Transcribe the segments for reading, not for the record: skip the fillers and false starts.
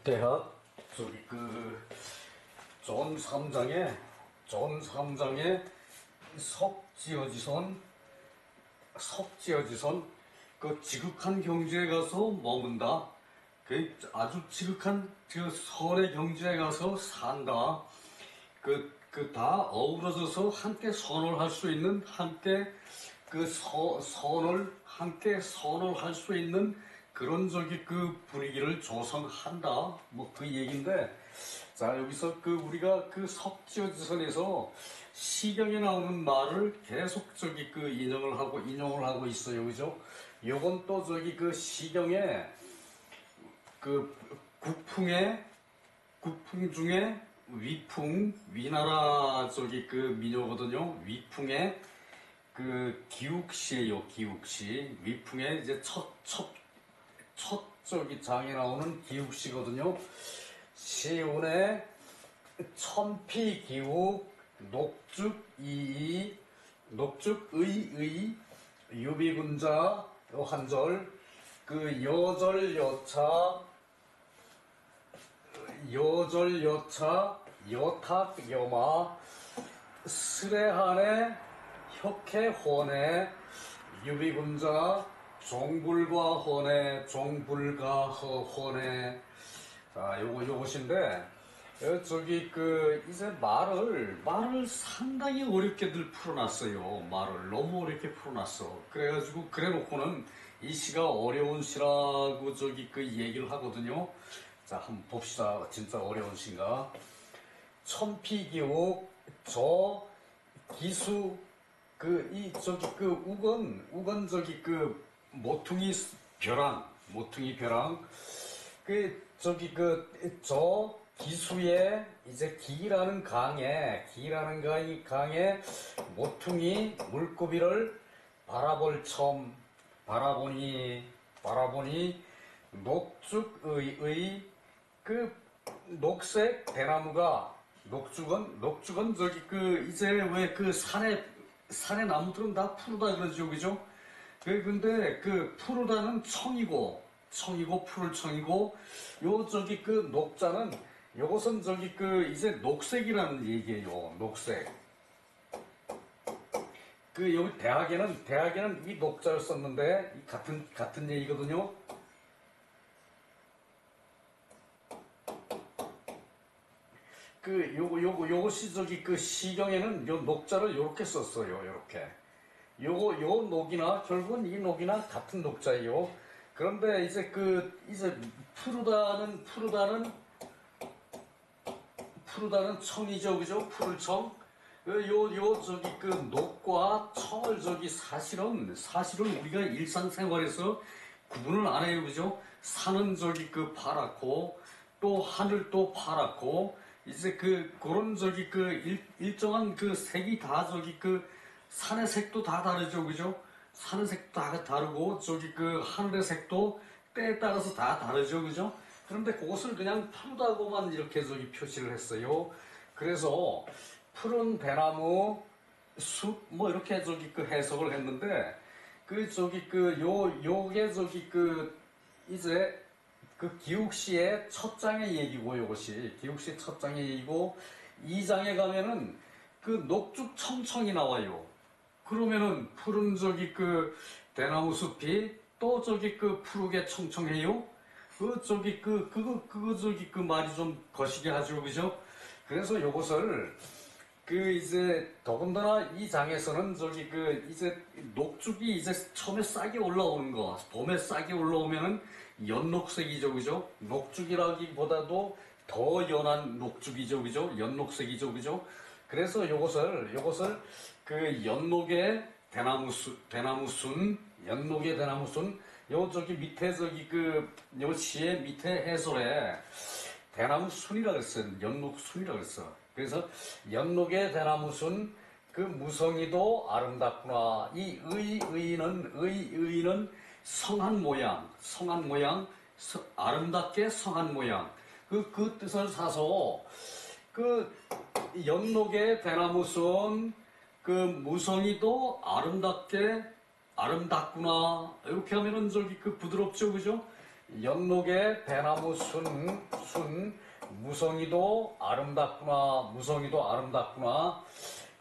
대학 저기 존 3장에 석지어지선 그 지극한 경지에 가서 머문다. 그 아주 지극한 그 선의 경지에 가서 산다. 다 어우러져서 함께 선을 할 수 있는, 함께 함께 선을 할 수 있는 그런 분위기를 조성한다. 뭐 그 얘기인데, 자, 여기서 우리가 석지어지선에서 시경에 나오는 말을 계속 인용을 하고 있어요. 그죠? 요건 또 시경에 국풍 중에 위나라 민요거든요. 위풍의 기욱시예요. 기욱시. 위풍의 이제 첫 장에 나오는 기욱시거든요. 시운의 천피기욱 녹죽이이 녹죽의의 유비군자 요 한절 여절여차 여탁여마 스레한의 혁해혼의 유비군자 종불과혼의 종불가허혼의 자 요것인데 이제 말을 상당히 어렵게들 풀어놨어요. 말을 너무 어렵게 풀어놨어. 그래가지고 그래놓고는 이 시가 어려운 시라고 얘기를 하거든요. 자 한번 봅시다. 진짜 어려운 시인가. 천피기옥 저 기수 우건 모퉁이 벼랑 저 기수에 이제 기라는 강에 모퉁이 물고비를 바라보니 녹죽의 녹색 대나무가 녹죽은 이제 왜 산에 나무들은 다 푸르다 그러죠. 그죠? 근데 푸르다는 청이고 푸를 청이고 요 녹자는 요것은 이제 녹색이라는 얘기예요. 녹색. 여기 대학에는 이 녹자를 썼는데 같은 얘기거든요. 요것이 시경에는 요 녹자를 요렇게 썼어요. 요렇게. 요 녹이나, 결국은 이 녹이나 같은 녹자예요. 그런데 이제 이제 푸르다는 청이죠. 그죠? 푸를 청. 녹과 청을 사실은 우리가 일상생활에서 구분을 안 해요. 그죠? 산은 파랗고, 또 하늘도 파랗고, 이제 그런 일정한 색이 다 산의 색도 다 다르죠. 그죠? 산의 색도 다 다르고, 하늘의 색도 때에 따라서 다 다르죠. 그죠? 그런데 그것을 그냥 푸르다고만 이렇게 표시를 했어요. 그래서 푸른 대나무 숲 뭐 이렇게 해석을 했는데 요게 이제 기욱시의 첫 장의 얘기고, 요것이 기욱시의 첫 장의 얘기고, 2장에 가면은 녹죽 청청이 나와요. 그러면은 푸른 대나무 숲이 또 푸르게 청청해요. 말이 좀 거시게 하죠. 그죠? 그래서 요것을 이제 더군다나 이 장에서는 이제 녹죽이 이제 처음에 싹이 올라오는 거, 봄에 싹이 올라오면은 연녹색이죠. 그죠? 녹죽이라기보다도 더 연한 녹죽이죠. 그죠? 연녹색이죠. 그죠? 그래서 요것을 연녹의 대나무순, 요 밑에 요 시의 밑에 해설에 대나무순이라 그랬어요. 연녹순이라 그랬어. 그래서 연녹의 대나무순 무성이도 아름답구나. 이 의는 성한 모양, 아름답게 성한 모양. 그 뜻을 사서 연녹의 대나무순 무성이도 아름답게 아름답구나. 이렇게 하면은 저기 그 부드럽죠, 그죠? 연록의 대나무 무성이도 아름답구나. 무성이도 아름답구나.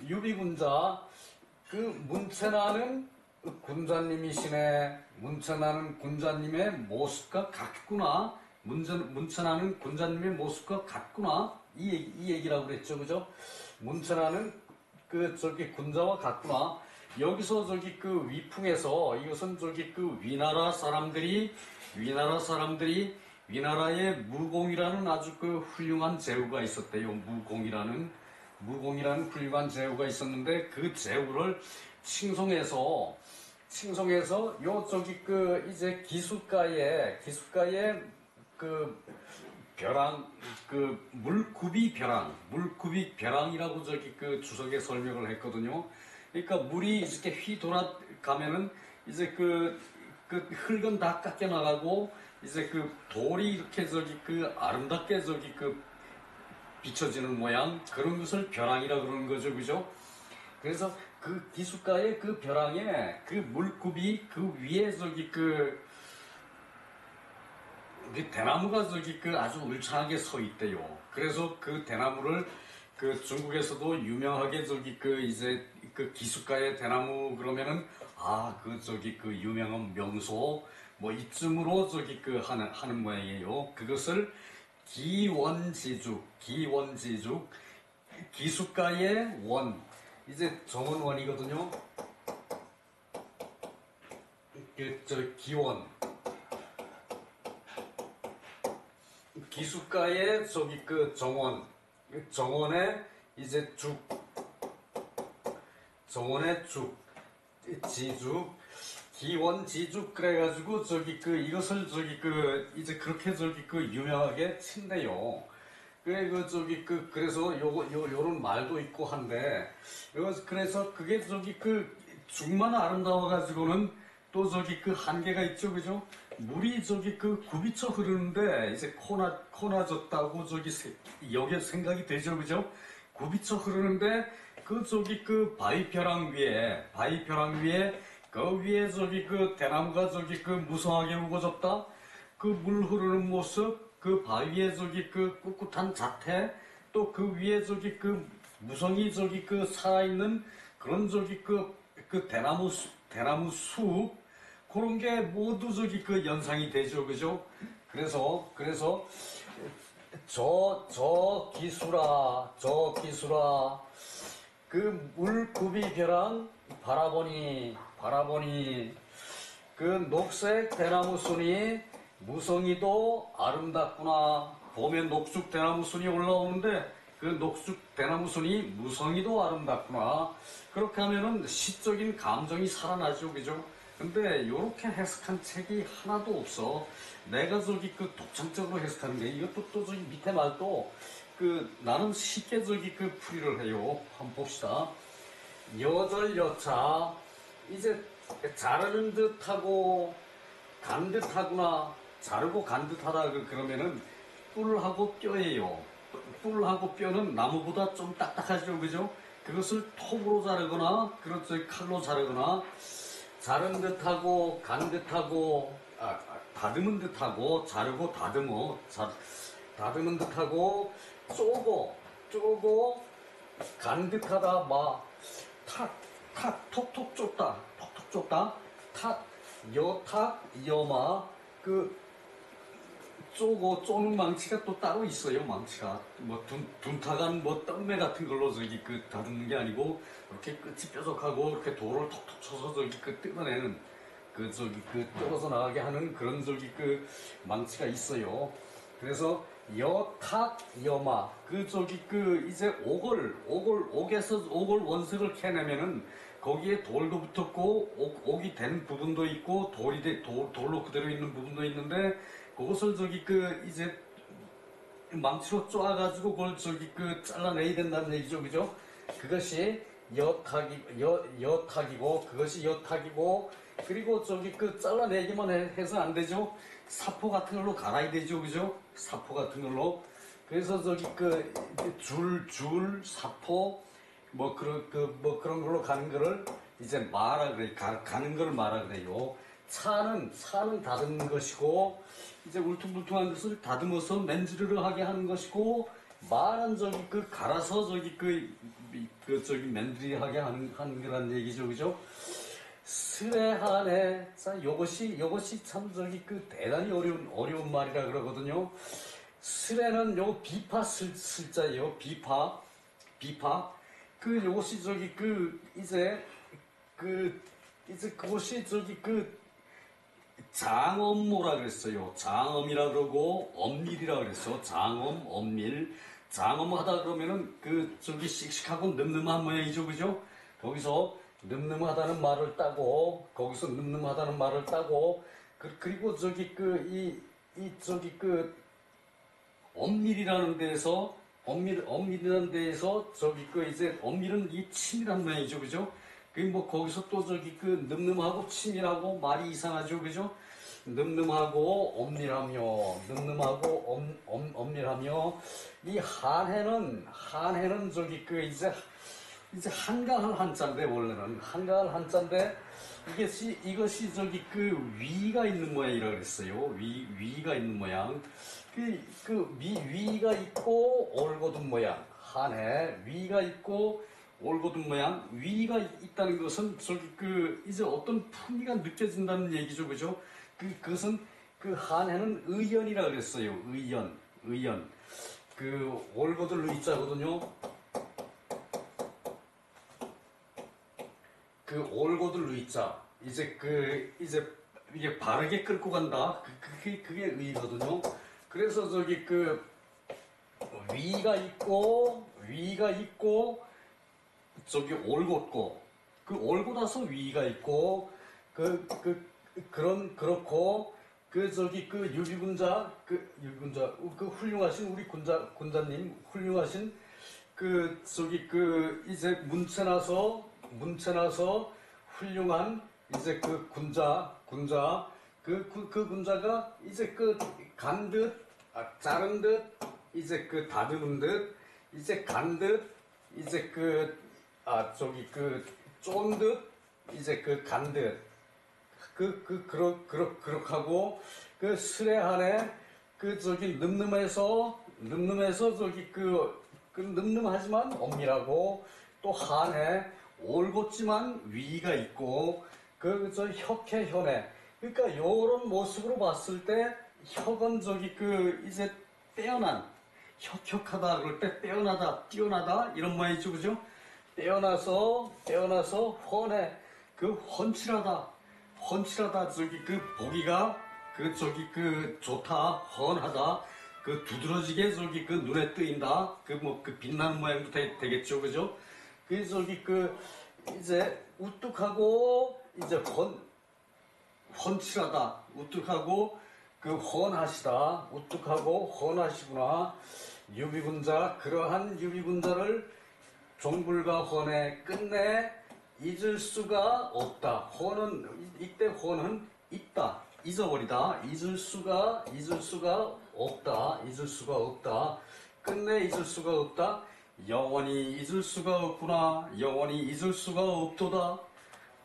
유비군자, 그 문채나는 군자님이시네. 문채나는 군자님의 모습과 같구나. 문채나는 군자님의 모습과 같구나. 이 얘기라고 그랬죠, 그죠? 문채나는 그 저기 군자와 같구나. 여기서 저기 그 위풍에서 이것은 저기 그 위나라의 무공이라는 아주 그 훌륭한 제후가 있었대요. 무공이라는 훌륭한 제후가 있었는데 그 제후를 칭송해서 요 저기 그 이제 기슭가에 그 벼랑 그 물굽이 벼랑이라고 저기 그 주석에 설명을 했거든요. 그러니까 물이 이렇게 휘 돌아가면은 이제 그 흙은 다 깎여 나가고 이제 그 돌이 이렇게 저기 그 아름답게 저기 그 비춰지는 모양, 그런 것을 벼랑이라 그러는 거죠, 그죠? 그래서 그 기슭가의 그 벼랑에 그 물굽이 그 위에 저기 그 대나무가 저기 그 아주 울창하게 서 있대요. 그래서 그 대나무를 그 중국에서도 유명하게 저기 그 이제 그 기슭가의 대나무 그러면은 그 저기 그 유명한 명소 뭐 이쯤으로 저기 그 하는 모양이에요. 그것을 기원지죽 기슭가의 원, 이제 정원원이거든요. 저 기원, 기슭가의 저기 그 정원의 이제 정원의 지죽, 기원지죽 그래가지고 저기 그 이것을 저기 그 이제 그렇게 저기 그 유명하게 친대요. 그래 그 저기 그 그래서 요런 말도 있고 한데, 그래서 그게 저기 그 죽만 아름다워 가지고는 또 저기 그 한계가 있죠, 그죠? 물이 저기 그 굽이쳐 흐르는데 이제 코나졌다고 저기 여기에 생각이 되죠, 그죠? 굽이쳐 흐르는데 그 저기 그 바위벼랑 위에 그 위에 저기 그 대나무가 저기 그 무성하게 우거졌다. 그 물 흐르는 모습, 그 바위에 저기 그 꿋꿋한 자태, 또 그 위에 저기 그 무성이 저기 그 살아있는 그런 저기 그 대나무 숲, 그런 게 모두 저기 그 연상이 되죠, 그죠? 그래서 저 기수라 그 물굽이 벼랑 바라보니 그 녹색 대나무 순이 무성이도 아름답구나. 봄에 녹죽 대나무 순이 올라오는데 그 녹죽 대나무 순이 무성이도 아름답구나. 그렇게 하면은 시적인 감정이 살아나죠, 그죠? 근데 요렇게 해석한 책이 하나도 없어. 내가 저기 그 독창적으로 해석하는 게, 이것도 또 저기 밑에 말도 그 나는 쉽게 저기 그 풀이를 해요. 한번 봅시다. 여절여차, 이제 자르는 듯하고 간 듯하구나. 자르고 간 듯하다 그러면은 뿔하고 뼈예요. 뿔하고 뼈는 나무보다 좀 딱딱하죠, 그죠? 그것을 톱으로 자르거나 그렇죠, 칼로 자르거나, 자른 듯하고 간 듯하고 다듬은 듯하고, 자르고 다듬은 듯하고, 쪼고 간 듯하다. 톡톡 쫓다, 여마, 그 쪼는 망치가 또 따로 있어요. 망치가 뭐 둔탁한 뭐 떡매 같은 걸로 저기 그 다듬는 게 아니고, 이렇게 끝이 뾰족하고 이렇게 돌을 톡톡 쳐서 저기 그 뜯어내는 그 저기 그 떨어져 나가게 하는 그런 저기 그 망치가 있어요. 그래서 여마, 그 저기 그 이제 옥에서 원석을 캐내면은 거기에 돌도 붙었고 옥이 된 부분도 있고 돌로 그대로 있는 부분도 있는데, 그것을 저기 그 이제 망치로 쪼아가지고 그걸 저기 그 잘라내야 된다는 얘기죠, 그죠? 그것이 여탁이고, 그리고 저기 그 잘라내기만 해서 안 되죠. 사포 같은 걸로 갈아야 되죠, 그죠? 사포 같은 걸로. 그래서 저기 그 사포 뭐 그런 걸로 가는 거를 이제 마라 그래 가는 걸 마라 그래요. 차는 다듬는 것이고 이제 울퉁불퉁한 것을 다듬어서 맨지르르하게 하는 것이고 말은 저기 그 갈아서 저기 저기 맨들하게 하는 거란 얘기죠, 그죠? 스레하네. 자, 요것이 참 저기 그 대단히 어려운 말이라 그러거든요. 스레는 요 비파 슬자예요. 비파. 그 요것이 저기 이제 그것이 저기 장엄모라 그랬어요. 장엄이라 그러고 엄밀이라 그랬어. 장엄, 엄밀. 장엄하다 그러면은 저기 씩씩하고 늠름한 모양이죠, 그죠? 거기서 늠름하다는 말을 따고 거기서 늠름하다는 말을 따고 그리고 저기 저기 엄밀이라는 데에서 엄밀이라는 데에서 저기 이제 엄밀은 이 치밀한 모양이죠, 그죠? 뭐 거기서 또 저기 늠름하고 치밀하고 말이 이상하죠, 그죠? 늠름하고 엄밀하며 엄밀하며 이 한해는 저기 이제 한가할 한자인데 원래는 한가할 한자인데 이것이 저기 위가 있는 모양이라 그랬어요. 위가 있는 모양. 위가 있고 올곧은 모양. 한해 위가 있고 올곧은 모양. 위가 있다는 것은 저기 이제 어떤 품위가 느껴진다는 얘기죠, 그죠? 그것은 한해는 의연이라 그랬어요. 의연. 올곧을 의자거든요. 올곧을 의자. 이제 이게 바르게 끌고 간다. 그게 의거든요. 그래서 저기 위가 있고 저기 올곧고 올곧아서 위가 있고 그렇고 저기 유비군자 훌륭하신 우리 군자님 훌륭하신 저기 이제 문체나서 훌륭한 이제 군자 그 군자가 이제 간 듯 자른 듯 이제 다듬은 듯 이제 간 듯 이제 저기 쫀 듯 이제 간 듯 그렇하고 스레한에 저기 늠름해서 저기 늠름하지만 엄밀하고 또 한해 올곧지만 위가 있고 저 혁해현해. 그러니까 요런 모습으로 봤을 때 혁은 저기 이제 빼어난 혁혁하다 그럴 때 빼어나다 뛰어나다 이런 모양이죠, 그죠? 빼어나서 헌해 헌칠하다 저기 보기가 저기 좋다 헌하다 두드러지게 저기 눈에 뜨인다 빛나는 모양도 되겠죠, 그죠? 저기 이제 우뚝하고 이제 헌칠하다 우뚝하고 헌하시다 우뚝하고 헌하시구나. 유비군자 그러한 유비군자를 종불과 헌에 끝내 잊을 수가 없다. 헌은 이때 헌은 있다 잊어버리다 잊을 수가 없다. 끝내 잊을 수가 없다. 영원히 잊을 수가 없구나. 영원히 잊을 수가 없도다.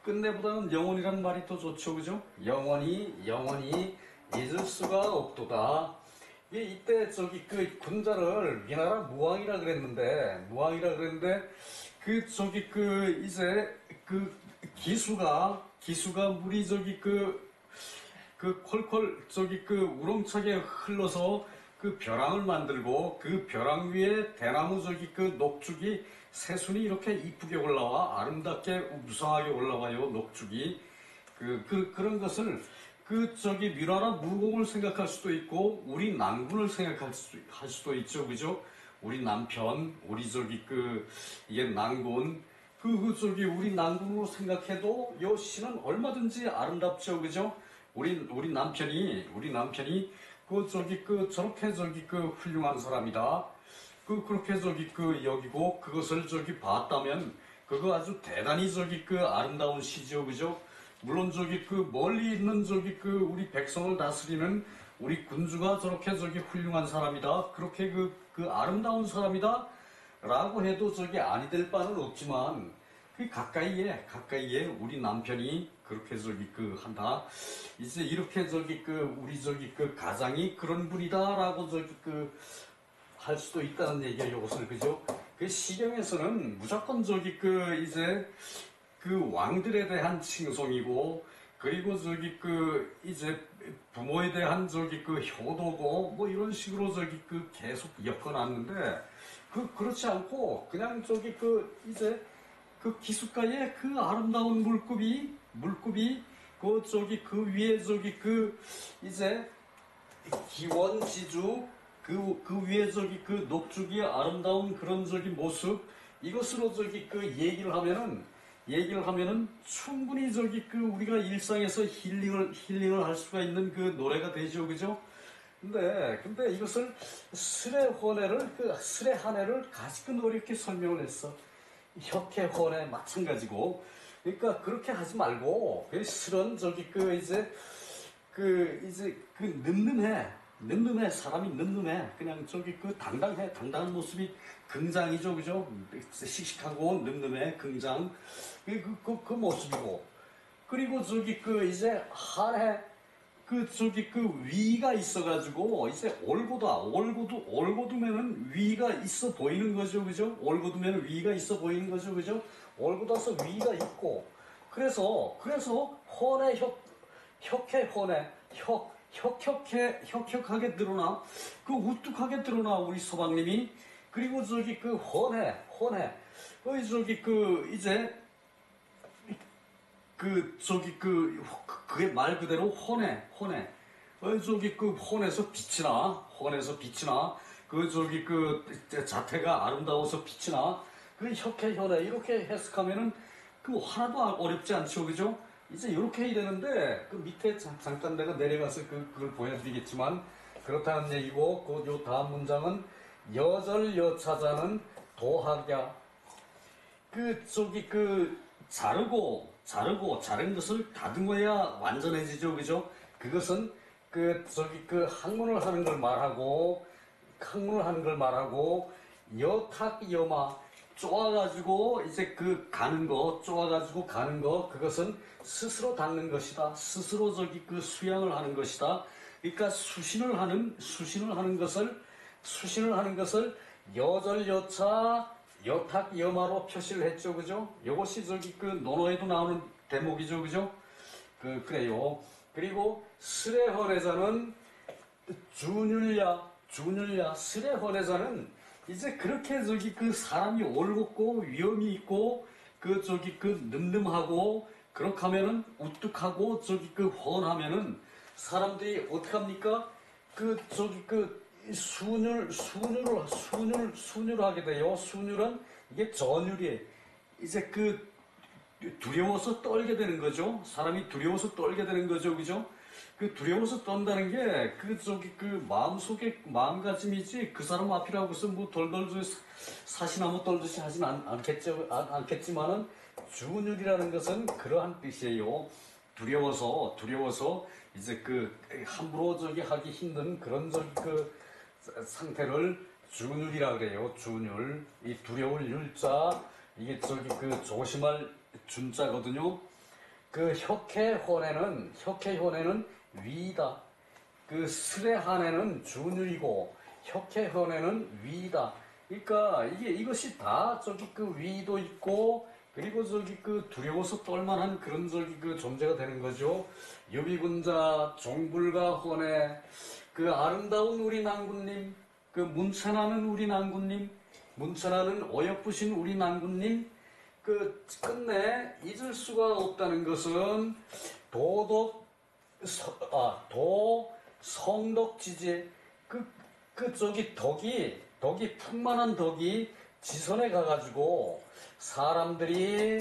끝내보다는 영원이란 말이 더 좋죠, 그죠? 영원히 잊을 수가 없도다. 이때 저기 군자를 위나라 무왕이라 그랬는데 저기 이제 기수가 물이 저기 콜콜 저기 우렁차게 흘러서 벼랑을 만들고 벼랑 위에 대나무 저기 녹죽이 새순이 이렇게 이쁘게 올라와 아름답게 무성하게 올라와요. 녹죽이 그런 것을 저기 위나라 무공을 생각할 수도 있고 우리 난군을 생각할 수도 있죠, 그죠? 우리 남편 우리 저기 이게 난군 저기 우리 난군으로 생각해도 요 시는 얼마든지 아름답죠, 그죠? 우리 남편이 저기 저렇게 저기 훌륭한 사람이다. 그렇게 저기 여기고 그것을 저기 봤다면 그거 아주 대단히 저기 아름다운 시죠, 그죠? 물론 저기 멀리 있는 저기 우리 백성을 다스리는 우리 군주가 저렇게 저기 훌륭한 사람이다. 그렇게 아름다운 사람이다. 라고 해도 저기 아니 될 바는 없지만 그 가까이에 우리 남편이 그렇게 저기 그 한다. 이제 이렇게 저기 그 우리 저기 그 가장이 그런 분이다라고 저기 그 할 수도 있다는 얘기예요. 이것을 그죠? 그 시경에서는 무조건 저기 그 이제 그 왕들에 대한 칭송이고 그리고 저기 그 이제 부모에 대한 저기 그 효도고 뭐 이런 식으로 저기 그 계속 엮어놨는데 그렇지 않고 그냥 저기 그 이제 그 기슭가에 그 아름다운 물급이 그 저기 그 위에 저기 그 이제 기원지주 그 위에 저기 그 녹죽이 아름다운 그런 저기 모습 이것으로 저기 그 얘기를 하면은 충분히 저기 그 우리가 일상에서 힐링을 할 수가 있는 그 노래가 되죠, 그죠? 근데 이것을 스레 한 해를 가지고 어렵게 설명을 했어. 혁해혼에 마찬가지고. 그러니까 그렇게 하지 말고 그 실은 저기 그 이제 그 늠름해 사람이 늠름해 그냥 저기 그 당당한 모습이 긍장이죠 그죠 씩씩하고 늠름해 긍장 그 모습이고 그리고 저기 그 이제 한해 그 저기 그 위가 있어가지고 이제 올고두면은 위가 있어 보이는 거죠 그죠 올고두면 위가 있어 보이는 거죠 그죠 올고다서 위가 있고 그래서 헌에 혁해 헌에 혁혁하게 드러나 그 우뚝하게 드러나 우리 서방님이 그리고 저기 그 헌해 저기 그 이제 그 저기 그게 말 그대로 헌해 저기 그 헌에서 빛이 나 그 저기 그 자태가 아름다워서 빛이 나그 혁해 이렇게 해석하면은 그 하나도 어렵지 않죠 그죠 이제 이렇게 해야 되는데 그 밑에 잠깐 내가 내려가서 그걸 보여드리겠지만 그렇다는 얘기고 그 요 다음 문장은 여절여차자는 도학야 그 저기 그 자른 것을 다듬어야 완전해지죠 그죠 그것은 그 저기 그 학문을 하는 걸 말하고 여탁여마 쪼아가지고 이제 쪼아가지고 가는 거 그것은 스스로 닦는 것이다 스스로 저기 그 수양을 하는 것이다 그러니까 수신을 하는 것을 여절여차 여탁여마로 표시를 했죠 그죠 이것이 저기 그 논어에도 나오는 대목이죠 그죠 그래요 그리고 스레헌해자는 준율야 스레헌해자는 이제 그렇게 저기 그 사람이 올곧고 위엄이 있고 그 저기 그 늠름하고 그렇게 하면은 우뚝하고 저기 그 훤하면은 사람들이 어떡합니까? 그 저기 그 순율을 하게 돼요. 순율은 이게 전율이 이제 그 두려워서 떨게 되는 거죠. 사람이 두려워서 떨게 되는 거죠. 그죠? 그 두려워서 떤다는 게 그 저기 그 마음속에 마음가짐이지 그 사람 앞이라고 해서 뭐 돌돌 사시나무 떨듯이 하진 않겠지만은 준율이라는 것은 그러한 뜻이에요. 두려워서 이제 그 함부로 저기 하기 힘든 그런 저기 그 상태를 준율이라 그래요. 준율. 이 두려울 율자 이게 저기 그 조심할 준자거든요. 그 혁해혼에는 위다. 그 스레한에는 준율이고 혁해혼에는 위다. 그러니까 이것이 다 저기 그 위도 있고 그리고 저기 그 두려워서 떨만한 그런 저기 그 존재가 되는 거죠. 유비군자 종불가 혼에 그 아름다운 우리 난군님 그 문천하는 우리 난군님 문천하는 어여쁘신 우리 난군님 그 끝내 잊을 수가 없다는 것은 성덕지제 그 저기 덕이 풍만한 덕이 지선에 가가지고 사람들이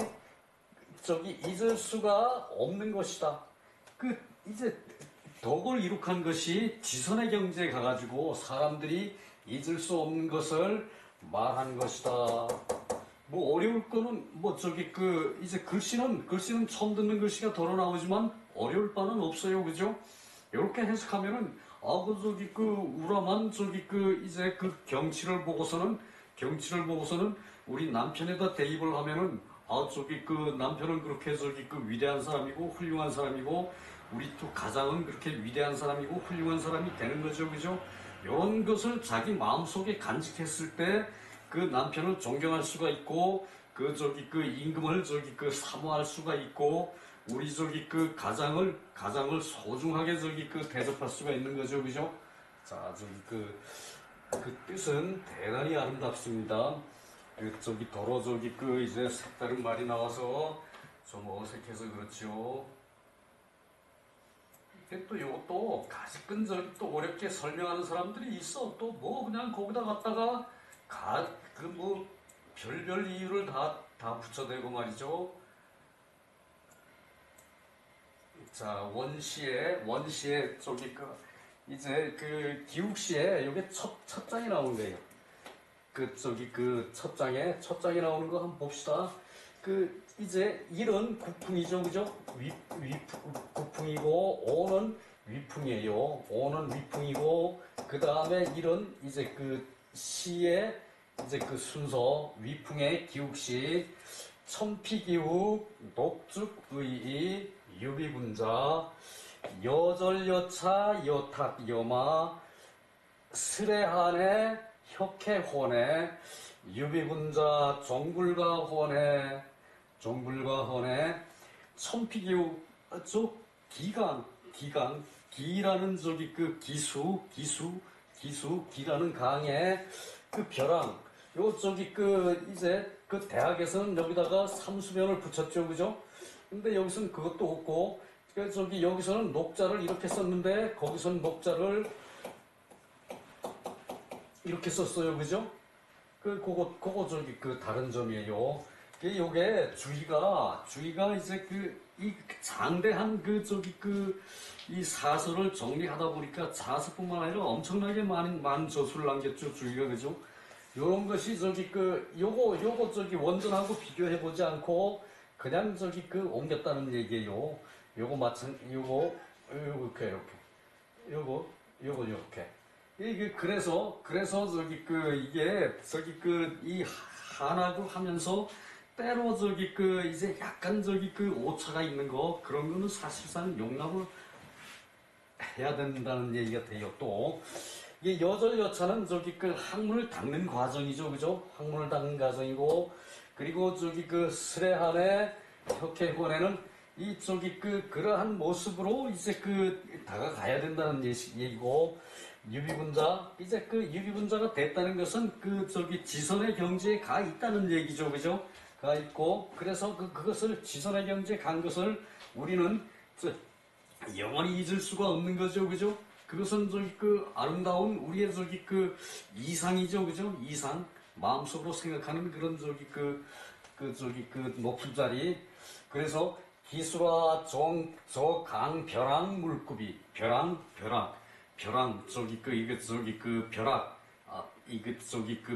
저기 잊을 수가 없는 것이다. 그 이제 덕을 이룩한 것이 지선의 경지에 가가지고 사람들이 잊을 수 없는 것을 말한 것이다. 뭐 어려울 거는 뭐 저기 그 이제 글씨는 처음 듣는 글씨가 덜어 나오지만 어려울 바는 없어요, 그죠? 이렇게 해석하면은 그 저기 그 우람한 저기 그 이제 그 경치를 보고서는 우리 남편에다 대입을 하면은 저기 그 남편은 그렇게 저기 그 위대한 사람이고 훌륭한 사람이고 우리 또 가장은 그렇게 위대한 사람이고 훌륭한 사람이 되는 거죠, 그죠? 이런 것을 자기 마음속에 간직했을 때 그 남편을 존경할 수가 있고 그 저기 그 임금을 저기 그 사모할 수가 있고 우리 저기 그 가장을 소중하게 저기 그 대접할 수가 있는 거죠, 그죠? 자, 저기 그 뜻은 대단히 아름답습니다. 그 저기 도로 저기 그 이제 색다른 말이 나와서 좀 어색해서 그렇죠. 근데 또 이것도 가지끈 저기 또 어렵게 설명하는 사람들이 있어. 또 뭐 그냥 거기다 갖다가 그 뭐 별별 이유를 다 붙여대고 말이죠. 자, 원시에 저기 그 이제 그 기욱시에 요게 첫 장이 나오는 거예요. 그 저기 그 첫 장에 나오는 거 한번 봅시다. 그 이제 일은 국풍이죠, 그죠? 국풍이고 오는 위풍이에요. 오는 위풍이고 그 다음에 일은 이제 그 시의 이제 그 순서 위풍의 기욱시 천피기욱 녹죽의이 유비군자 여절여차 여탁여마 스레한에 혁해혼에 유비군자 종불가혼에 천피기욱 쪽 기라는 저기 그 기라는 강에 그 벼랑 요 저기 그 이제 그 대학에서는 여기다가 삼수변을 붙였죠, 그죠? 근데 여기서는 그것도 없고 그 저기 여기서는 녹자를 이렇게 썼는데 거기서는 녹자를 이렇게 썼어요, 그죠? 그거 저기 그 다른 점이에요. 요게 주의가 이제 이 장대한 그 저기 그 이 사설을 정리하다 보니까 자서뿐만 아니라 엄청나게 많은 저수를 남겼죠, 주의가, 그죠? 요런 것이 저기 요거 저기 원전하고 비교해 보지 않고 그냥 저기 옮겼다는 얘기예요. 요거 이렇게. 이게 그래서 이게 이 하나고 하면서 때로 이제 약간 오차가 있는 거 그런 거는 사실상 용납을 해야 된다는 얘기가 돼요. 또 이게 여절여차는 학문을 닦는 과정이죠, 그죠? 학문을 닦는 과정이고 그리고 스레한의 혁해혼에는 그러한 모습으로 이제 다가가야 된다는 얘기고 유비군자 이제 유비군자가 됐다는 것은 지선의 경지에 가 있다는 얘기죠, 그죠? 가 있고 그래서 그것을 지선의 경지에 간 것을 우리는 영원히 잊을 수가 없는 거죠, 그죠? 그것은 아름다운 우리의 이상이죠, 그죠? 이상 마음속으로 생각하는 그런 높은 자리. 그래서 기수라 저 벼랑 물급이 벼랑 벼락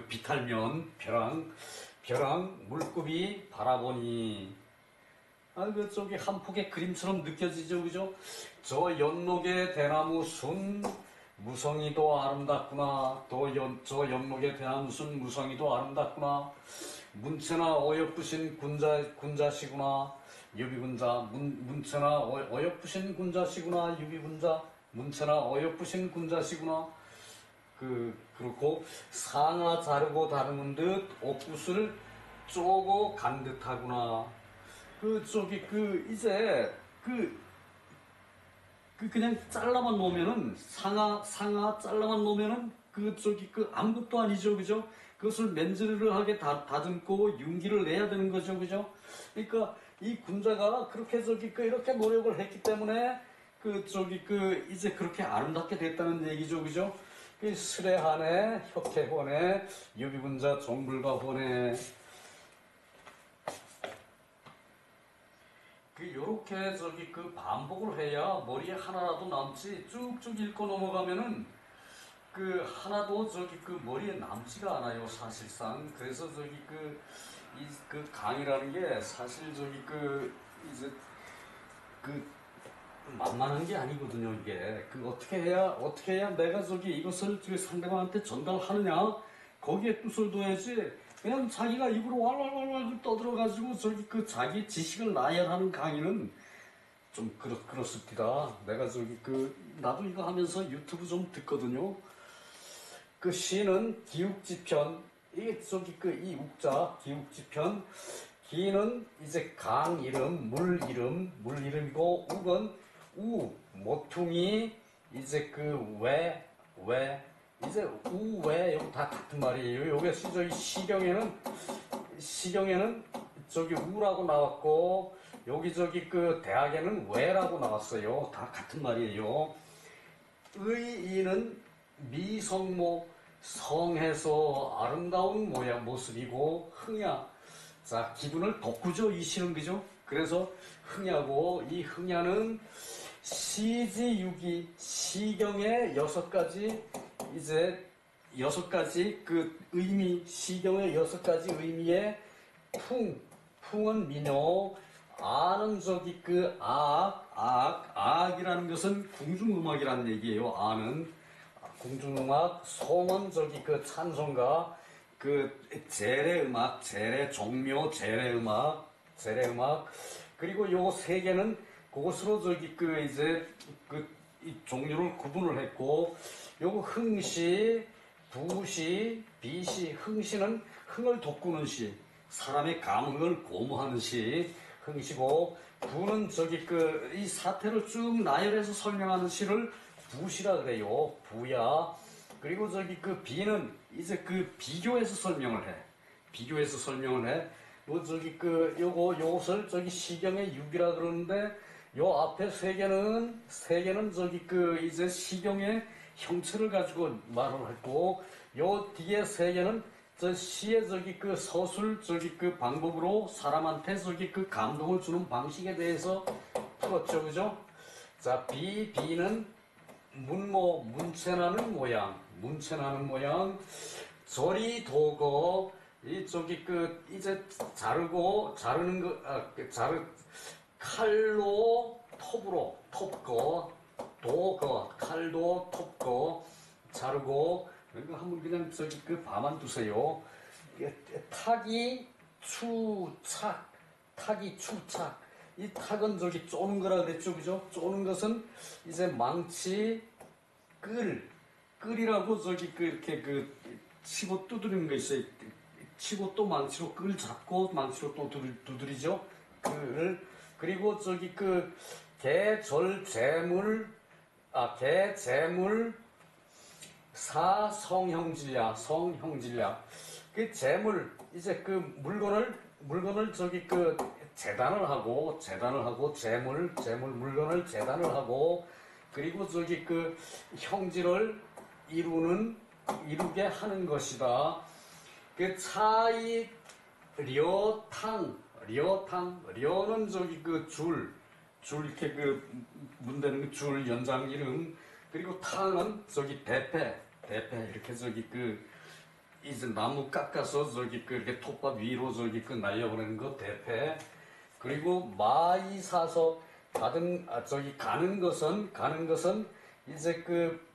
비탈면 벼랑 물급이 바라보니 한 폭의 그림처럼 느껴지죠, 그죠? 저 연목의 대나무 순 무성이도 아름답구나. 저 연목의 대나무 순 무성이도 아름답구나. 문체나 어여쁘신 군자시구나. 유비군자 문체나 어여쁘신 군자시구나. 유비군자 문체나 어여쁘신 군자시구나. 그렇고 상아 자르고 다루는 듯 옥굿을 쪼고 간 듯하구나. 이제 그냥 잘라만 놓으면은 상하 잘라만 놓으면은 아무것도 아니죠, 그죠? 그것을 맨즈르르하게 다듬고 윤기를 내야 되는 거죠, 그죠? 그러니까 이 군자가 그렇게 이렇게 노력을 했기 때문에 이제 그렇게 아름답게 됐다는 얘기죠, 그죠? 스레한에 혁해혼에 유비군자 종불가혼에 요렇게 반복을 해야 머리에 하나라도 남지. 쭉쭉 읽고 넘어가면은 하나도 머리에 남지가 않아요, 사실상. 그래서 강의라는 게 사실 이제 만만한 게 아니거든요, 이게. 어떻게 해야 내가 이것을 상대방한테 전달하느냐? 거기에 뜻을 둬야지. 그냥 자기가 입으로 왈왈왈왈 떠들어가지고 저기 그 자기 지식을 나열하는 강의는 좀 그렇습니다. 내가 저기 그 나도 이거 하면서 유튜브 좀 듣거든요. 그 시는 기욱지편, 이게 저기 그 이 uk자 기욱지편, 기는 이제 강 이름, 물 이름이고, uk은 모퉁이, 이제 그 이제 왜 이거 다 같은 말이에요. 요게 저기 시경에는 저기 우라고 나왔고, 여기 저기 그 대학에는 왜라고 나왔어요. 다 같은 말이에요. 의인은 미성모, 성해서 아름다운 모습이고, 흥야, 자 기분을 돋구죠, 이 시는. 그죠? 그래서 흥야고, 이 흥야는 시지유기, 시경의 6가지, 이제 6가지 그 의미, 시경의 6가지 의미의 풍은 민요, 아는 저기 그 악이라는 것은 궁중음악이라는 얘기예요. 아는 궁중음악, 송은 저기 그 찬송가, 그 재래음악, 종묘 재래음악, 그리고 요 3개는 그것으로 저기 그 이제 이 종류를 구분을 했고, 요거 흥시, 부시, 비시. 흥시는 흥을 돋구는 시, 사람의 감흥을 고무하는 시, 흥시고, 부는 저기 그 이 사태를 쭉 나열해서 설명하는 시를 부시라 그래요. 부야. 그리고 저기 그 비는 이제 그 비교해서 설명을 해. 뭐 저기 그 요것을 저기 시경의 육이라 그러는데, 요 앞에 3개는 저기 그 이제 시경의 형체를 가지고 말을 했고, 요 뒤에 3개는 저 시의 저기 그 서술 저기 그 방법으로 사람한테 저기 그 감동을 주는 방식에 대해서 풀었죠. 그죠? 자, 비는 문체나는 모양, 조리 도거, 이 저기 그 이제 자르는 거, 칼로 톱거, 칼도 톱거, 자르고, 이거 한번 그냥 저기 그 봐만 두세요. 탁이 추착. 이 탁은 저기 쪼는 거라 그랬죠, 그죠? 쪼는 것은 이제 망치, 끌이라고 저기 그 이렇게 그 치고 두드리는 거 있어요. 치고 또 망치로 끌 잡고 망치로 또 두드리죠. 그리고 저기 그 개재물 성형질야. 그 재물, 이제 그 물건을 저기 그 재단을 하고 재물 물건을 재단을 하고, 그리고 저기 그 형질을 이루게 하는 것이다. 그 차이 려는 저기 그 줄 이렇게 그 문대는 그 줄 연장 이름. 그리고 탕은 저기 대패 이렇게 저기 그 이제 나무 깎아서 저기 그 이렇게 톱밥 위로 저기 그 날려보내는 거 대패. 그리고 마이 사서 저기 가는 것은 이제 그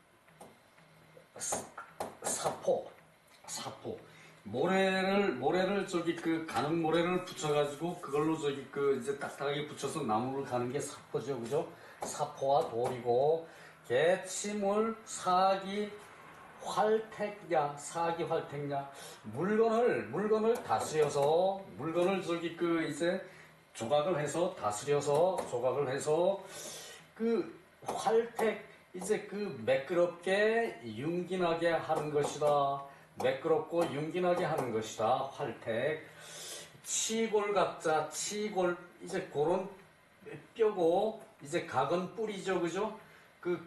사포. 모래를 저기 그 가는 모래를 붙여가지고 그걸로 저기 그 이제 딱딱하게 붙여서 나무를 가는 게 사포죠. 그죠? 사포와 돌이고, 개치물, 사기, 활택야. 물건을 다스려서, 물건을 저기 그 이제 조각을 해서 그 활택, 이제 그 매끄럽게 윤기나게 하는 것이다. 매끄럽고 윤기나게 하는 것이다. 활택. 치골각자, 이제 그런 뼈고, 이제 각은 뿔이죠. 그죠? 그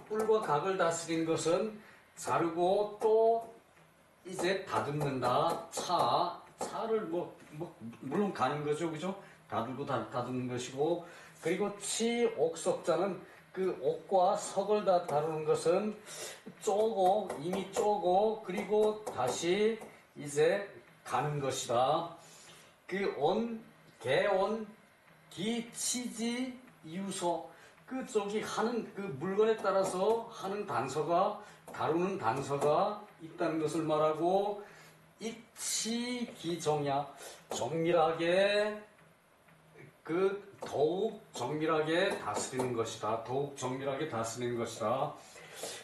뿔과 각을 다스린 것은 자르고 또 이제 다듬는다. 차를 물론 가는 거죠. 그죠? 다듬고 다듬는 것이고, 그리고 옥석자는 그 옥과 석을 다 다루는 것은 이미 쪼고, 그리고 다시 이제 가는 것이다. 개온, 기치지, 유소. 그 저기 하는 그 물건에 따라서 하는 다루는 단서가 있다는 것을 말하고, 입치기정야 정밀하게 더욱 정밀하게 다스리는 것이다. 더욱 정밀하게 다스리는 것이다.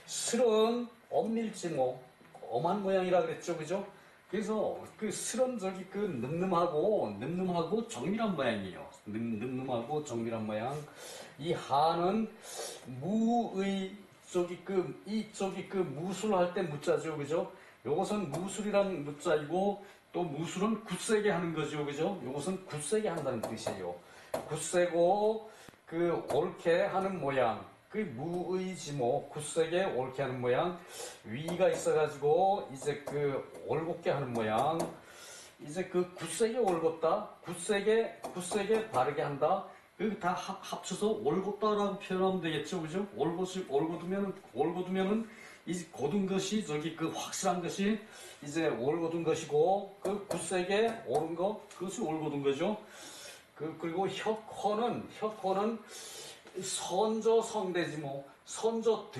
실은 엄밀지모 엄한 모양이라 그랬죠, 그죠? 그래서 그 실은 늠름하고 정밀한 모양이에요. 늠름하고 정밀한 모양. 이 하는 무의 무술할 때 무자죠, 그죠? 요것은 무술이란 무자이고 또 무술은 굳세게 하는 거죠, 그죠? 요것은 굳세게 한다는 뜻이에요. 굳세고 옳게 하는 모양. 무의지모 굳세게 옳게 하는 모양. 위가 있어가지고 이제 올곧게 하는 모양. 이제 굳세게 올곧다, 굳세게 바르게 한다. 다 합쳐서 올곧다라고 표현하면 되겠죠, 그죠? 올곧으면은 이 고든 것이 확실한 것이 이제 올곧은 것이고 굳세게 옳은 거 그것이 올곧은 거죠. 그리고 혁호는 선조 성대지모 선조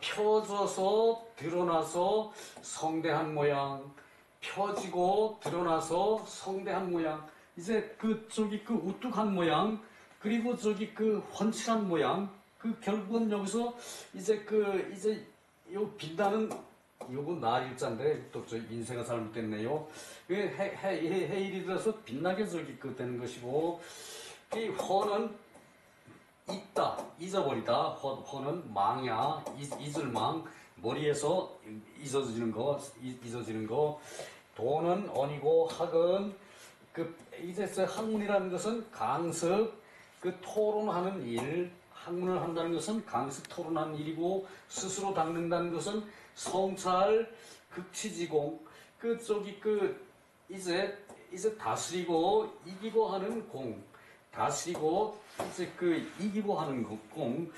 펴져서 드러나서 성대한 모양. 펴지고 드러나서 성대한 모양. 이제 우뚝한 모양. 그리고 훤칠한 모양. 결국은 여기서 이제 요 빛나는 요거 날일자인데 또 인쇄가 잘못됐네요. 해일이 들어서 빛나게 되는 것이고, 이 허는 있다, 잊어버리다. 허는 망야, 잊을망, 머리에서 잊어지는 거. 도는 언이고 학은 이제 학문이라는 것은 강습, 토론하는 일. 학문을 한다는 것은 강습 토론하는 일이고, 스스로 닦는다는 것은 성찰, 극치지공. 이제 다스리고 이기고 하는 공. 다스리고 이제 이기고 하는 공.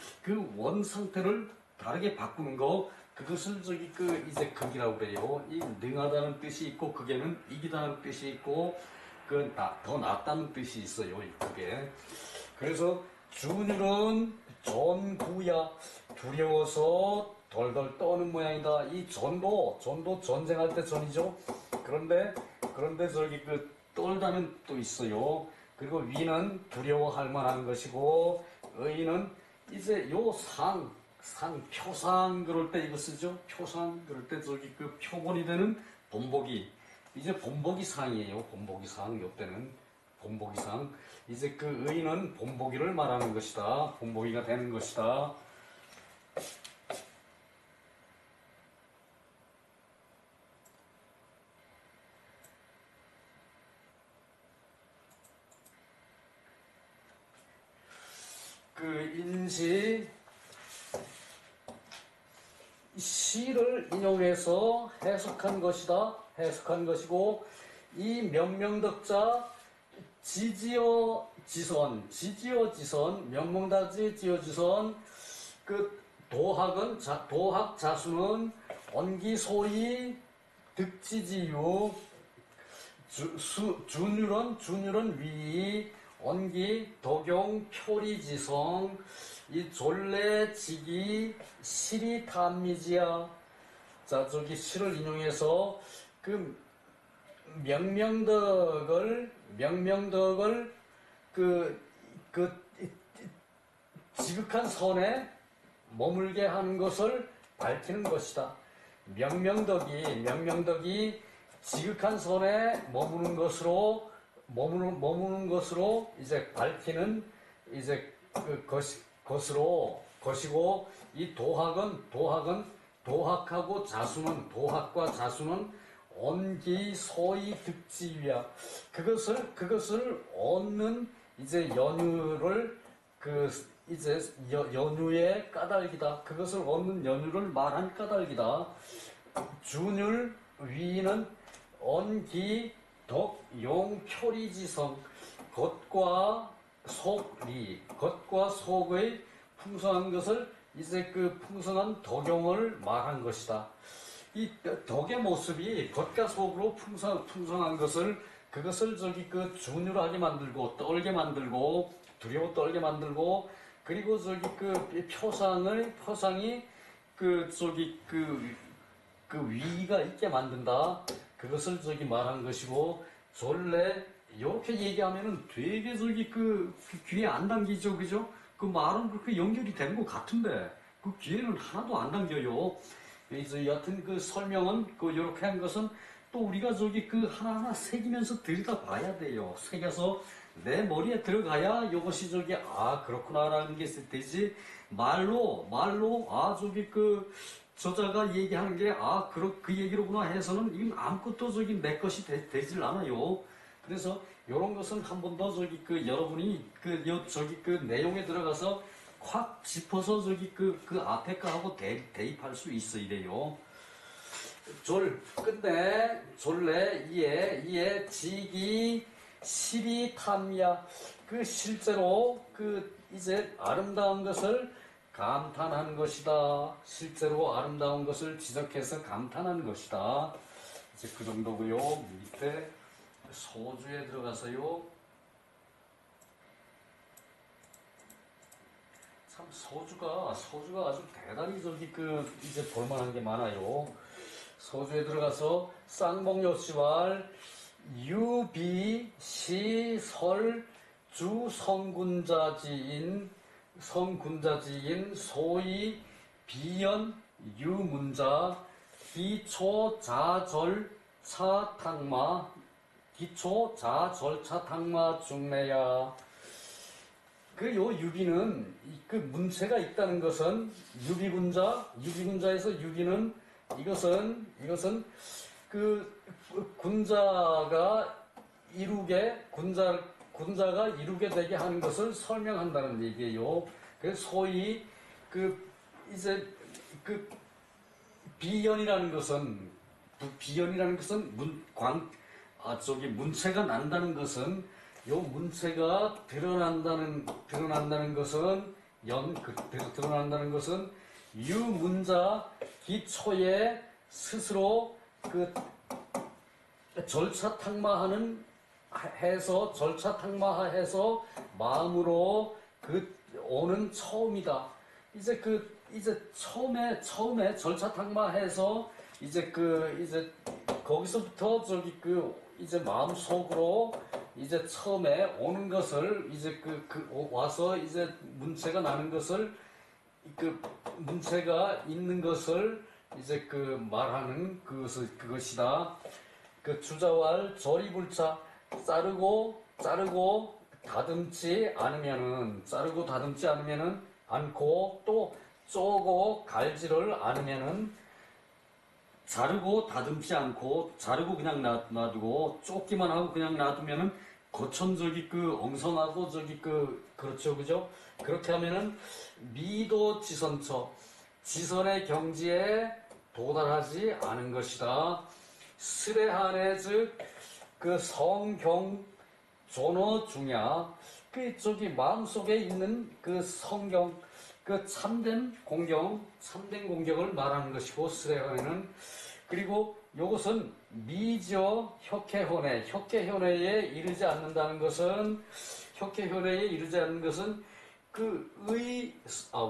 원 상태를 다르게 바꾸는 거. 그것을 이제 극이라고 그래요. 이 능하다는 뜻이 있고, 극에는 이기다는 뜻이 있고, 더 낫다는 뜻이 있어요, 이 극에. 그래서 준율은 전구야, 두려워서 덜덜 떠는 모양이다. 이 전도 전쟁할 때 전이죠. 그런데 떨다는 또 있어요. 그리고 위는 두려워할 만한 것이고, 의는 이제 요 표상 그럴 때 이거 쓰죠. 표상 그럴 때 표본이 되는 본보기. 이제 본보기 상이에요. 본보기 상. 요때는 본보기 상. 이제 의는 본보기를 말하는 것이다. 본보기가 되는 것이다. 인시 시를 인용해서 해석한 것이다. 해석한 것이고, 이 명명덕자 지지어지선, 명명다지 지어지선. 도학 자수는 언기소이 득지지유. 준율은 위, 언기 독용 표리지성. 이 졸래지기 실이 탐미지야. 자, 시를 인용해서 명명덕을 지극한 선에 머물게 하는 것을 밝히는 것이다. 명명덕이 지극한 선에 머무는 것으로 이제 밝히는 이제 것이고, 이 도학과 자수는 언기소이 득지위야. 그것을 얻는 이제 연유를 이제 연유의 까닭이다. 그것을 얻는 연유를 말한 까닭이다. 준율 위는 언기 덕 용 표리지성. 겉과 속의 풍성한 것을 이제 풍성한 덕용을 말한 것이다. 이 덕의 모습이 겉과 속으로 풍성한 것을 준율하게 만들고, 떨게 만들고, 두려워 떨게 만들고, 그리고 표상이 위가 있게 만든다. 그것을 저기 말한 것이고, 전래 이렇게 얘기하면은 되게 저기 그 귀에 안 당기죠, 그죠? 그 말은 그렇게 연결이 되는 것 같은데 그 귀에는 하나도 안 당겨요. 그래서 여하튼 그 설명은 그 이렇게 한 것은 또 우리가 저기 그 하나하나 새기면서 들여다봐야 돼요. 새겨서 내 머리에 들어가야 이것이 저기 아 그렇구나라는 게 되지. 말로 아 저기 그 저자가 얘기하는 게 아 그 얘기로구나 해서는 이건 아무것도 저기 내 것이 되질 않아요. 그래서 이런 것은 한 번 더 저기 그 여러분이 저기 그 내용에 들어가서 확 짚어서 저기 그 앞에 거하고 대입할 수 있어 이래요. 근데 졸래 이에 지기 실이 탐야 그 실제로 그 이제 아름다운 것을 감탄한 것이다. 실제로 아름다운 것을 지적해서 감탄한 것이다. 이제 그 정도고요. 밑에 소주에 들어가서요. 참 소주가 아주 대단히 저기 이제 볼만한 게 많아요. 소주에 들어가서 쌍봉요시왈 유비 시설 주 성군자지인 소위 비연 유문자 기초자절차탕마 중래야. 요 유비는 그 문체가 있다는 것은 유비군자에서 유비는 이것은 그 군자가 군자가 이루게 되게 하는 것을 설명한다는 얘기예요. 그래서 소위 이제 비연이라는 것은 문체가 난다는 것은 요 문체가 드러난다는 것은 유문자 기초에 스스로 절차탕마해서 마음으로 오는 처음이다. 이제 처음에 절차탕마해서 이제 거기서부터 이제 마음속으로 이제 처음에 오는 것을 이제 와서 이제 문체가 나는 것을 문체가 있는 것을 이제 말하는 그것이다. 주자왈 저리불차 자르고 다듬지 않으면은 않고 또 쪼고 갈지를 않으면은 자르고 다듬지 않고 자르고 그냥 놔두고 쫓기만 하고 그냥 놔두면은 거천적이 엉성하고 그렇죠, 그죠? 그렇게 하면은 미도 지선의 경지에 도달하지 않은 것이다. 스레하네 즉 성경 존어 중야 마음속에 있는 성경 참된 공경을 말하는 것이고 스레하네는 그리고 이것은 미지어 혁해현회에 이르지 않는다는 것은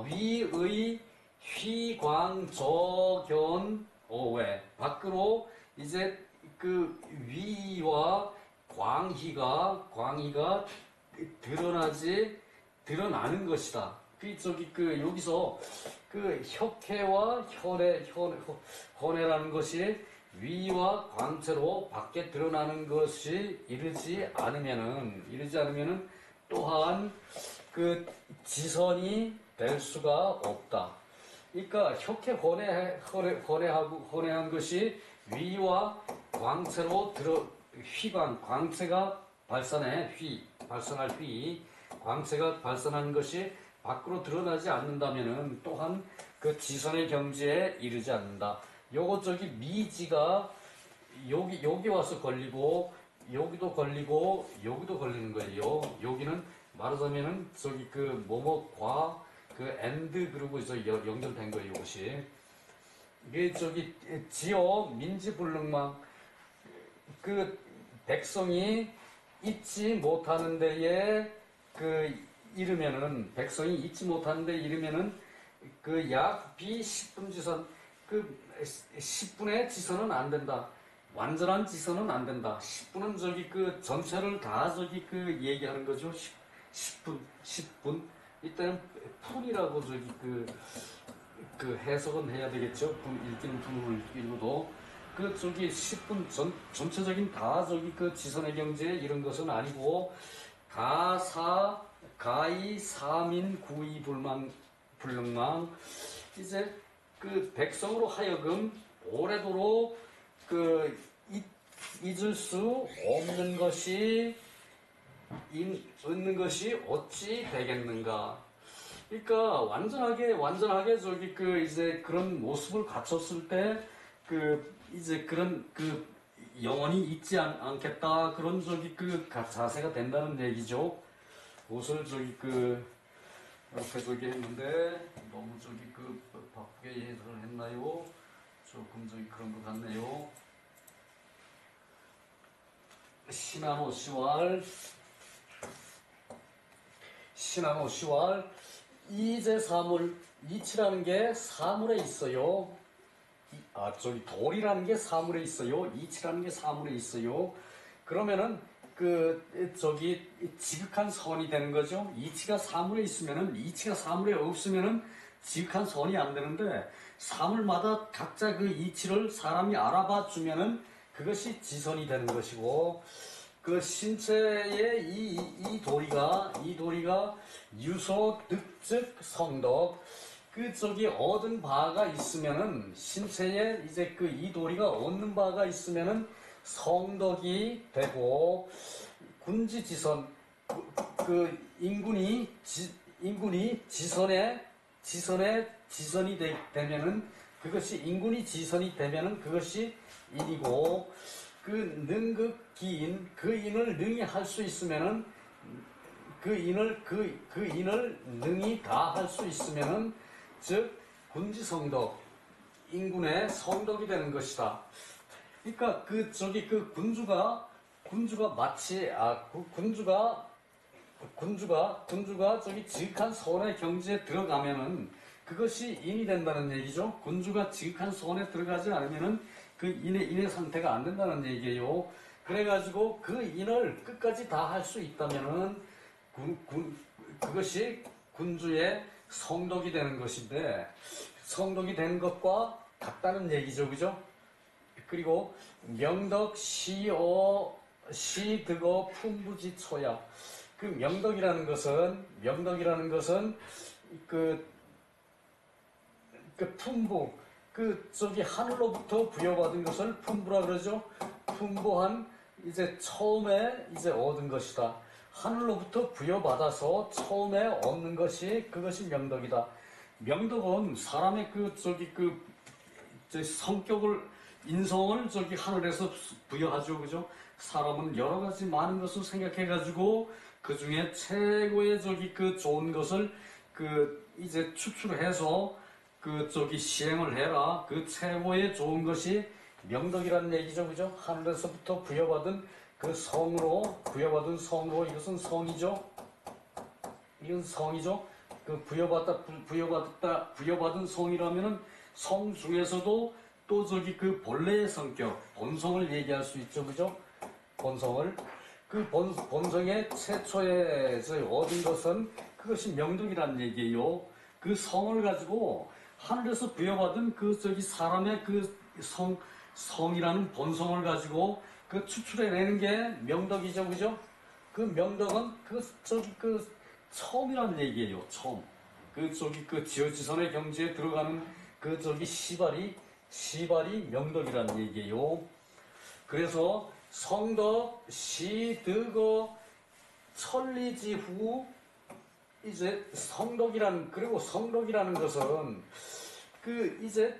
위의 휘광저견 오외 밖으로 이제 위와 광희가 드러나는 것이다. 여기서 혁해와 현해라는 것이 위와 광채로 밖에 드러나는 것이 이르지 않으면은 또한 지선이 될 수가 없다. 그러니까 헌해한 것이 위와 광채로 광채가 발산할 광채가 발산하는 것이 밖으로 드러나지 않는다면은 또한 지선의 경지에 이르지 않는다. 요거 미지가 여기 와서 걸리고 여기도 걸리는 거예요. 여기는 말하자면은 뭐뭐과 엔드 그러고 연결된 거예요. 이것이 이게 지어 민지불능망 백성이 잊지 못하는 데에 이르면은 약 비 10분 지선 10분의 지선은 안 된다. 완전한 지선은 안 된다. 10분은 저기 그 전체를 다 저기 그 얘기하는 거죠. 10분. 이때는 푼이라고 저기 그 해석은 해야 되겠죠. 읽기는 푼을 읽고도 그 저기 10분 전체적인 다 저기 그 지선의 경제 이런 것은 아니고 가사 가이 사민 구이 불망 이제 그 백성으로 하여금 오래도록 그 잊을 수 없는 것이 얻는 것이 어찌 되겠는가. 그러니까 완전하게 저기 그 이제 그런 모습을 갖췄을 때 그 이제 그런 그 영원히 잊지 않겠다 그런 저기 그 자세가 된다는 얘기죠. 옷을 저기 그 이렇게 저기 했는데 너무 저기 그 바쁘게 해석을 했나요? 조금 저기 그런 것 같네요. 신한호 시왈 이제 사물 이치라는 게 사물에 있어요. 저기 돌이라는 게 사물에 있어요. 이치라는 게 사물에 있어요. 그러면은 그 저기 지극한 선이 되는 거죠. 이치가 사물에 있으면은 이치가 사물에 없으면은 지극한 선이 안 되는데 사물마다 각자 그 이치를 사람이 알아봐 주면은 그것이 지선이 되는 것이고 그 신체의 이 도리가 유소 득즉 성덕 그 저기 얻은 바가 있으면은 신체에 이제 그 이 도리가 얻는 바가 있으면은 성덕이 되고 군지지선 그 인군이 지선이 되면은 그것이 인군이 지선이 되면은 그것이 인이고 그 능극기인 그 인을 능히 할 수 있으면은 그 인을 능히 다 할 수 있으면은 즉 군지성덕 인군의 성덕이 되는 것이다. 그러니까 그 저기 그 군주가 마치 군주가 저기 지극한 선의 경지에 들어가면은 그것이 인이 된다는 얘기죠. 군주가 지극한 선에 들어가지 않으면은 그 인의 상태가 안 된다는 얘기예요. 그래가지고 그 인을 끝까지 다 할 수 있다면은 그것이 군주의 성덕이 되는 것인데 성덕이 되는 것과 같다는 얘기죠, 그죠? 그리고 명덕 시득어 품부지초야 그 명덕이라는 것은 그 품부 그 저기 하늘로부터 부여받은 것을 품부라 그러죠. 품부한 이제 처음에 이제 얻은 것이다. 하늘로부터 부여받아서 처음에 얻는 것이 그것이 명덕이다. 명덕은 사람의 그 저기 그 성격을 인성을 저기 하늘에서 부여하죠, 그죠? 사람은 여러 가지 많은 것을 생각해가지고 그 중에 최고의 저기 그 좋은 것을 그 이제 추출해서 그 저기 시행을 해라. 그 최고의 좋은 것이 명덕이라는 얘기죠, 그죠? 하늘에서부터 부여받은 그 성으로 이것은 성이죠. 이건 성이죠. 그 부여받은 성이라면은 성 중에서도 또 저기 그 본래의 성격, 본성을 얘기할 수 있죠, 그죠? 본성을 그 본성의 최초에 얻은 것은 그것이 명덕이라는 얘기예요. 그 성을 가지고 하늘에서 부여받은 그 저기 사람의 그 성이라는 본성을 가지고 그 추출해내는 게 명덕이죠, 그죠? 그 명덕은 그 저기 그 처음이라는 얘기예요, 처음. 그 저기 그 지어지선의 경지에 들어가는 그 저기 시발이 명덕이라는 얘기예요. 그래서 성덕, 시득어, 천리지후 이제 그리고 성덕이라는 것은 그 이제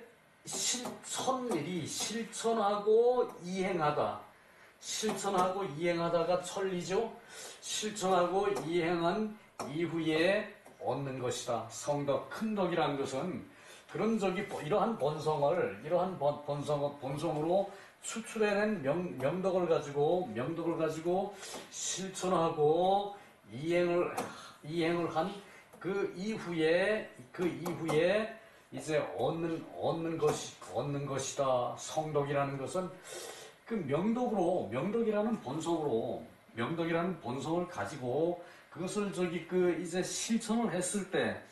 천일이 실천하고 이행하다가 천리죠. 실천하고 이행한 이후에 얻는 것이다. 성덕, 큰 덕이라는 것은 그런 이러한 본성으로 추출해낸 명덕을 가지고 실천하고 이행을 한 그 이후에 이제 얻는 것이다. 성덕이라는 것은 그 명덕이라는 본성을 가지고 그것을 이제 실천을 했을 때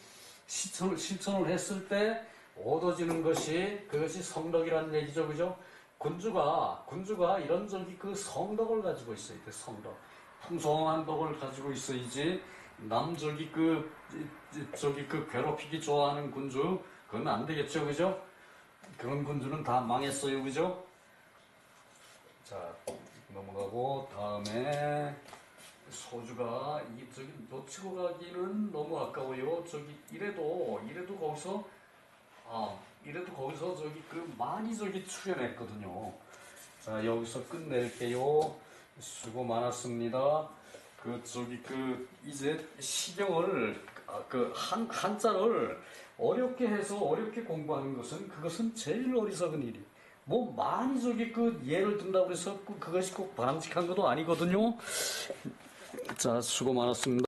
얻어지는 그것이 성덕이라는 얘기죠, 그죠? 군주가 이런 그 성덕을 가지고 있어야 돼, 성덕. 풍성한 덕을 가지고 있어야지, 그 괴롭히기 좋아하는 군주, 그건 안 되겠죠, 그죠? 그런 군주는 다 망했어요, 그죠? 자, 넘어가고, 다음에, 소주가, 놓치고 가기는 너무 아까워요. 이래도 거기서 많이 출연했거든요. 자, 여기서 끝낼게요. 수고 많았습니다. 이제 시경을, 한자를 어렵게 해서 어렵게 공부하는 그것은 제일 어리석은 일이. 뭐, 많이 예를 든다고 해서 그것이 꼭 바람직한 것도 아니거든요. 자, 수고 많았습니다.